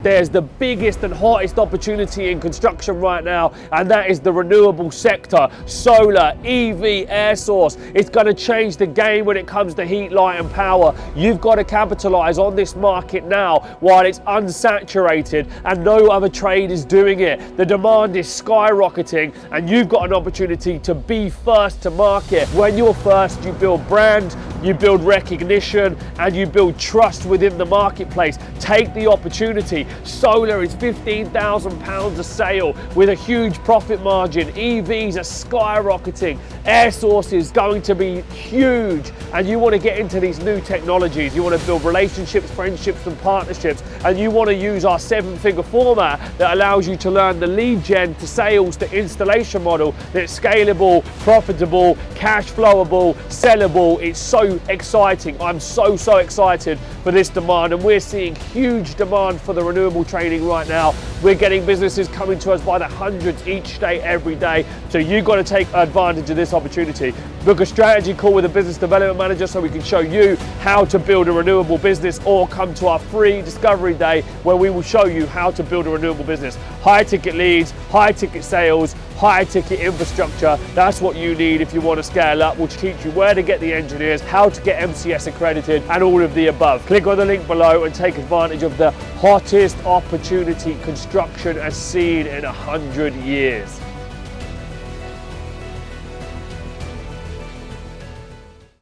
There's the biggest and hottest opportunity in construction right now, and that is the renewable sector. Solar, EV, air source. It's going to change the game when it comes to heat, light and power. You've got to capitalize on this market now while it's unsaturated and no other trade is doing it. The demand is skyrocketing and you've got an opportunity to be first to market. When you're first, you build brand, you build recognition, and you build trust within the marketplace. Take the opportunity. Solar is £15,000 a sale with a huge profit margin. EVs are skyrocketing. Air source is going to be huge, and you want to get into these new technologies. You want to build relationships, friendships and partnerships, and you want to use our 7-figure format that allows you to learn the lead gen to sales to installation model that's scalable, profitable, cash flowable, sellable. It's so exciting. I'm so excited for this demand, and we're seeing huge demand for the renewable training right now. We're getting businesses coming to us by the hundreds each day, every day. So you've got to take advantage of this opportunity. Book a strategy call with a business development manager so we can show you how to build a renewable business, or come to our free discovery day where we will show you how to build a renewable business. High ticket leads, high ticket sales, high ticket infrastructure. That's what you need if you want to scale up. We'll teach you where to get the engineers, how to get MCS accredited, and all of the above. Click on the link below and take advantage of the hottest opportunity construction has seen in 100 years.